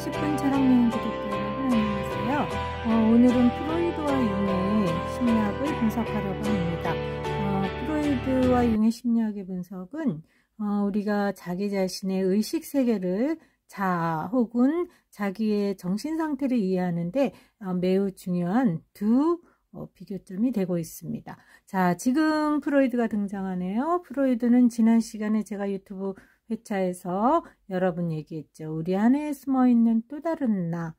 30분 철학여행 구독자 여러분 안녕하세요. 오늘은 프로이드와 융의 심리학을 분석하려고 합니다. 프로이드와 융의 심리학의 분석은 우리가 자기 자신의 의식 세계를 자아 혹은 자기의 정신 상태를 이해하는데 매우 중요한 두 비교점이 되고 있습니다. 자, 지금 프로이드가 등장하네요. 프로이드는 지난 시간에 제가 유튜브 회차에서 여러 번 얘기했죠. 우리 안에 숨어있는 또 다른 나,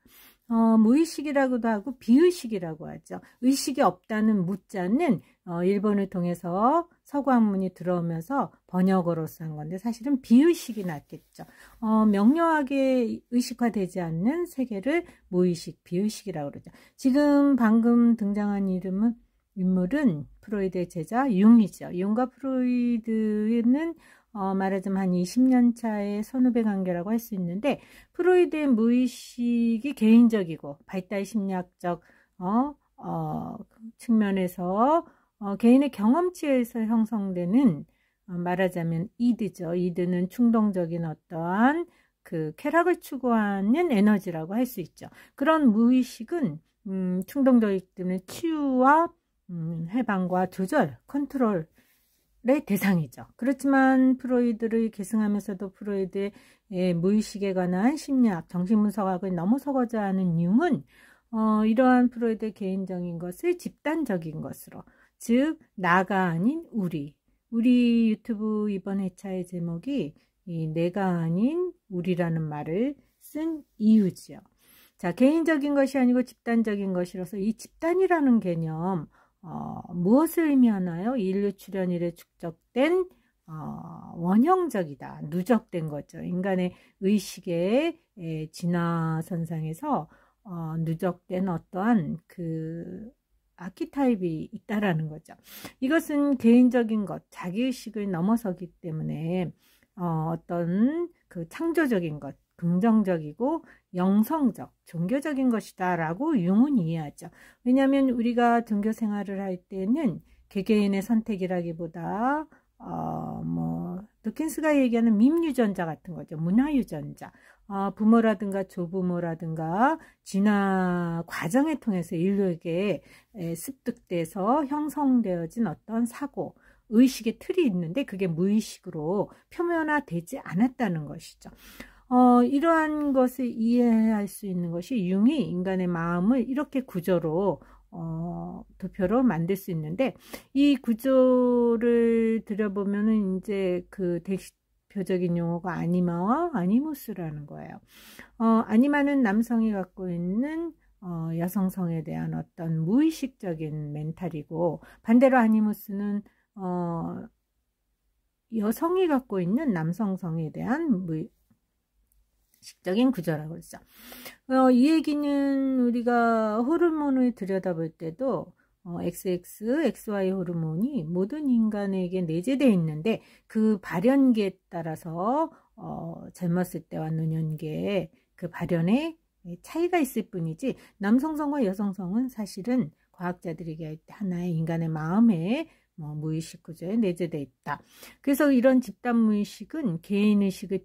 무의식이라고도 하고 비의식이라고 하죠. 의식이 없다는 묻자는 일본을 통해서 서구학문이 들어오면서 번역어로서 한 건데 사실은 비의식이 낫겠죠. 명료하게 의식화되지 않는 세계를 무의식, 비의식이라고 그러죠. 지금 방금 등장한 인물은 프로이드의 제자 융이죠. 융과 프로이드는 말하자면 한 20년 차의 선후배 관계라고 할 수 있는데, 프로이드의 무의식이 개인적이고 발달 심리학적 측면에서 개인의 경험치에서 형성되는 말하자면 이드죠. 이드는 충동적인 어떠한 그 쾌락을 추구하는 에너지라고 할 수 있죠. 그런 무의식은 충동적이기 때문에 치유와 해방과 조절, 컨트롤 의 대상이죠. 그렇지만 프로이드를 계승하면서도 프로이드의 무의식에 관한 심리학, 정신분석학을 넘어서고자 하는 융은 이러한 프로이드의 개인적인 것을 집단적인 것으로, 즉 나가 아닌 우리 유튜브 이번 회차의 제목이 이 내가 아닌 우리라는 말을 쓴 이유지요. 자, 개인적인 것이 아니고 집단적인 것이라서 이 집단이라는 개념 무엇을 의미하나요? 인류 출현 이래 축적된 원형적이다, 누적된 거죠. 인간의 의식의 진화선상에서 누적된 어떠한 그 아키타입이 있다라는 거죠. 이것은 개인적인 것, 자기의식을 넘어서기 때문에 어떤 그 창조적인 것, 긍정적이고 영성적, 종교적인 것이다 라고 융은 이해하죠. 왜냐하면 우리가 종교 생활을 할 때는 개개인의 선택이라기보다 도킨스가 얘기하는 밈유전자 같은 거죠. 문화유전자, 부모라든가 조부모라든가 진화 과정을 통해서 인류에게 습득돼서 형성되어진 어떤 사고, 의식의 틀이 있는데 그게 무의식으로 표면화되지 않았다는 것이죠. 이러한 것을 이해할 수 있는 것이 융이 인간의 마음을 이렇게 구조로 도표로 만들 수 있는데, 이 구조를 들여보면은 이제 그 대표적인 용어가 아니마와 아니무스라는 거예요. 아니마는 남성이 갖고 있는 여성성에 대한 어떤 무의식적인 멘탈이고, 반대로 아니무스는 여성이 갖고 있는 남성성에 대한 식적인 구조라고 그러죠. 이 얘기는 우리가 호르몬을 들여다볼 때도 XX, XY 호르몬이 모든 인간에게 내재되어 있는데 그 발현기에 따라서 젊었을 때와 노년기에 그 발현에 차이가 있을 뿐이지, 남성성과 여성성은 사실은 과학자들이 얘기할 때 하나의 인간의 마음에 무의식 구조에 내재되어 있다. 그래서 이런 집단 무의식은 개인의식을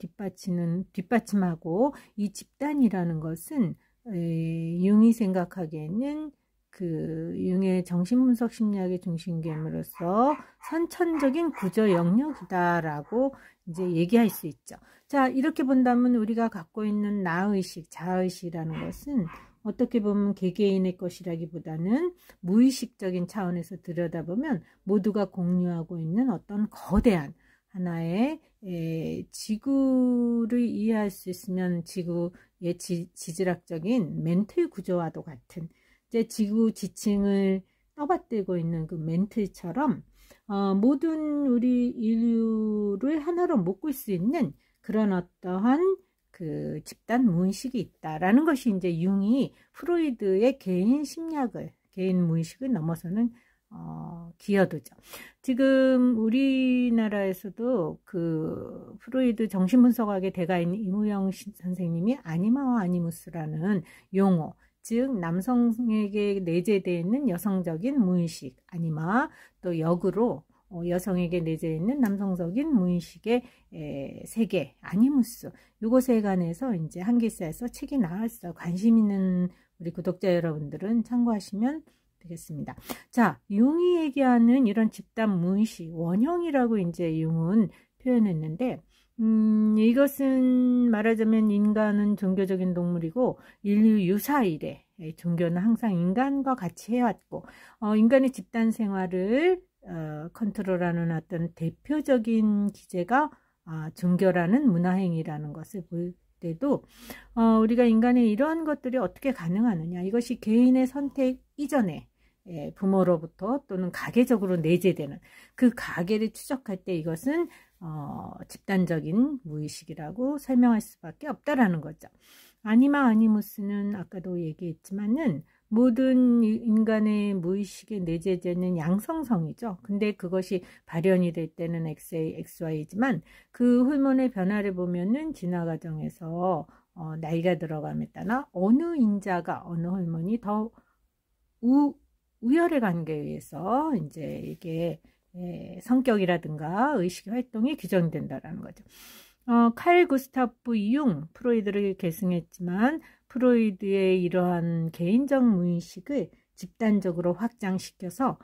뒷받침하고, 이 집단이라는 것은 융이 생각하기에는 그 융의 정신분석 심리학의 중심개념으로서 선천적인 구조 영역이다라고 이제 얘기할 수 있죠. 자, 이렇게 본다면 우리가 갖고 있는 나의식, 자의식이라는 것은 어떻게 보면 개개인의 것이라기보다는 무의식적인 차원에서 들여다보면 모두가 공유하고 있는 어떤 거대한 하나의 지구를 이해할 수 있으면 지구의 지질학적인 멘틀 구조와도 같은, 이제 지구 지층을 떠받들고 있는 그 멘틀처럼 모든 우리 인류를 하나로 묶을 수 있는 그런 어떠한 그 집단 무의식이 있다라는 것이 이제 융이 프로이드의 개인 심리학을, 개인 무의식을 넘어서는 기여도죠. 지금 우리나라에서도 그 프로이드 정신분석학의 대가인 이무영 선생님이 아니마와 아니무스라는 용어, 즉 남성에게 내재되어 있는 여성적인 무의식, 아니마, 또 역으로 여성에게 내재해 있는 남성적인 무의식의 세계, 아니무스, 요것에 관해서 이제 한글사에서 책이 나왔어요. 관심 있는 우리 구독자 여러분들은 참고하시면 되겠습니다. 자, 융이 얘기하는 이런 집단 무의식, 원형이라고 이제 융은 표현했는데, 이것은 말하자면 인간은 종교적인 동물이고 인류 유사 이래 종교는 항상 인간과 같이 해왔고, 인간의 집단 생활을 컨트롤하는 어떤 대표적인 기제가 종교라는 문화행위라는 것을 볼 때도 우리가 인간의 이러한 것들이 어떻게 가능하느냐, 이것이 개인의 선택 이전에 부모로부터 또는 가계적으로 내재되는 그 가계를 추적할 때 이것은 집단적인 무의식이라고 설명할 수밖에 없다라는 거죠. 아니마 아니무스는 아까도 얘기했지만은 모든 인간의 무의식에 내재되는 양성성이죠. 근데 그것이 발현이 될 때는 XA, XY이지만 그 호르몬의 변화를 보면은 진화 과정에서 나이가 들어감에 따라 어느 인자가 어느 호르몬이 더 우열의 관계에 의해서 이제 이게 성격이라든가 의식 활동이 규정된다라는 거죠. 칼 구스타프 융, 프로이드를 계승했지만 프로이드의 이러한 개인적 무의식을 집단적으로 확장시켜서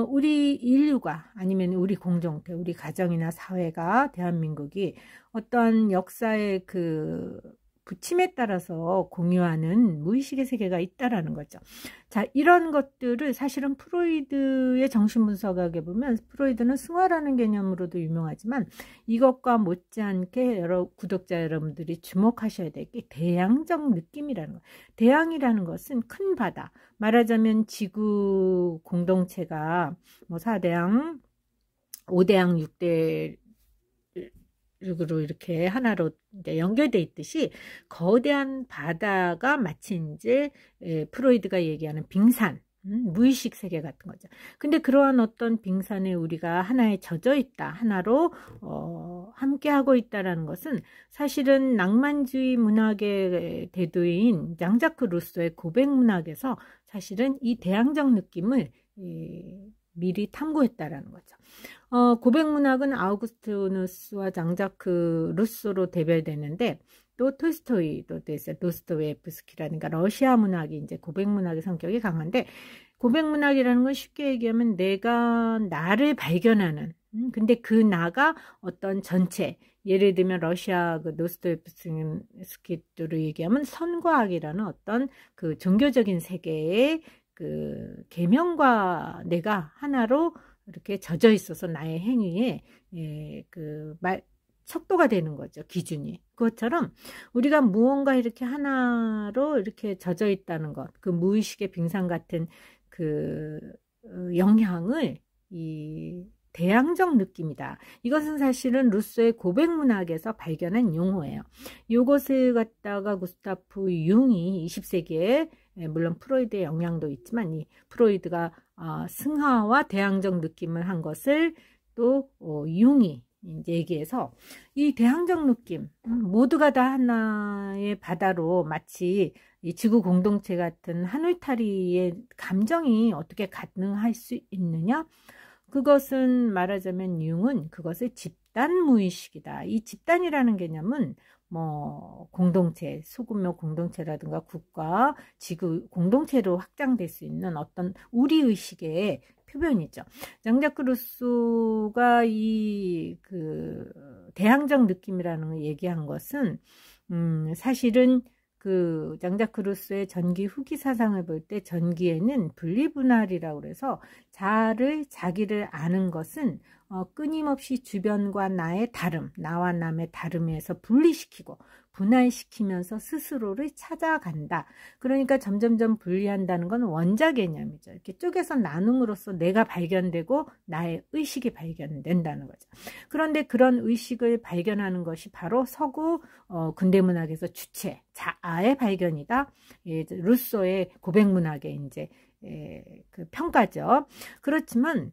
우리 인류가 아니면 우리 공동체, 우리 가정이나 사회가, 대한민국이 어떠한 역사의 그 부침에 따라서 공유하는 무의식의 세계가 있다라는 거죠. 자, 이런 것들을 사실은 프로이드의 정신분석학에 보면 프로이드는 승화라는 개념으로도 유명하지만 이것과 못지않게 구독자 여러분들이 주목하셔야 될 게 대양적 느낌이라는 거예요. 대양이라는 것은 큰 바다, 말하자면 지구 공동체가 뭐 4대양, 5대양, 6대 으로 이렇게 하나로 이제 연결돼 있듯이 거대한 바다가 마치 이제 프로이드가 얘기하는 빙산, 무의식 세계 같은 거죠. 근데 그러한 어떤 빙산에 우리가 하나에 젖어 있다, 하나로 함께 하고 있다라는 것은 사실은 낭만주의 문학의 대두인 장자크 루소의 고백 문학에서 사실은 이 대양적 느낌을 미리 탐구했다라는 거죠. 고백 문학은 아우구스티누스와 장자크 루소로 대별되는데 또 톨스토이도 있어요. 도스토옙스키라든가 러시아 문학이 이제 고백 문학의 성격이 강한데, 고백 문학이라는 건 쉽게 얘기하면 내가 나를 발견하는, 근데 그 나가 어떤 전체, 예를 들면 러시아 그 도스토옙스키로 얘기하면 선과학이라는 어떤 그 종교적인 세계의 그 계명과 내가 하나로 이렇게 젖어 있어서 나의 행위에 척도가 되는 거죠. 기준이. 그것처럼 우리가 무언가 이렇게 하나로 이렇게 젖어 있다는 것, 그 무의식의 빙산 같은 그 영향을 이 대양적 느낌이다. 이것은 사실은 루소의 고백 문학에서 발견한 용어예요. 이것을 갖다가 구스타프 융이 20세기에 물론 프로이드의 영향도 있지만 이 프로이드가 승화와 대양적 느낌을 한 것을 또 융이 이제 얘기해서 이 대양적 느낌, 모두가 다 하나의 바다로 마치 이 지구 공동체 같은 한 울타리의 감정이 어떻게 가능할 수 있느냐? 그것은 말하자면 융은 그것을 집단 무의식이다. 이 집단이라는 개념은 뭐 공동체, 소규모 공동체라든가 국가, 지구 공동체로 확장될 수 있는 어떤 우리 의식의 표현이죠. 장자크 루소가 이 그 대양적 느낌이라는 걸 얘기한 것은 사실은 그 장자크 루소의 전기 후기 사상을 볼 때 전기에는 분리분할이라고 그래서 자기를 아는 것은 끊임없이 주변과 나의 다름, 나와 남의 다름에서 분리시키고 분할시키면서 스스로를 찾아간다. 그러니까 점점점 분리한다는 건 원자 개념이죠. 이렇게 쪼개서 나눔으로써 내가 발견되고 나의 의식이 발견된다는 거죠. 그런데 그런 의식을 발견하는 것이 바로 서구 근대문학에서 주체, 자아의 발견이다. 루소의 고백문학의 이제 그 평가죠. 그렇지만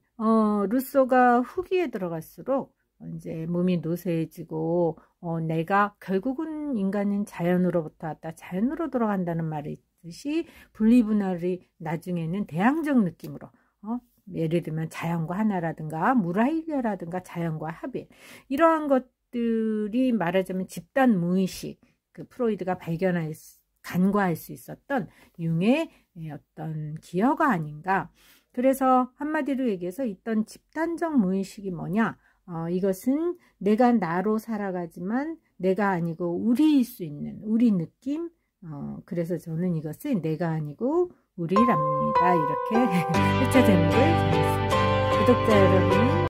루소가 후기에 들어갈수록 이제 몸이 노쇠해지고 내가 결국은 인간은 자연으로부터 왔다, 자연으로 돌아간다는 말이 있듯이 분리분할이 나중에는 대양적 느낌으로 예를 들면 자연과 하나라든가 무라일려라든가 자연과 하빌, 이러한 것들이 말하자면 집단 무의식, 그 프로이드가 간과할 수 있었던 융의 어떤 기여가 아닌가. 그래서 한마디로 얘기해서 있던 집단적 무의식이 뭐냐, 이것은 내가 나로 살아가지만 내가 아니고 우리일 수 있는 우리 느낌. 그래서 저는 이것을 내가 아니고 우리랍니다. 이렇게 회차 제목을 정했습니다. 구독자 여러분,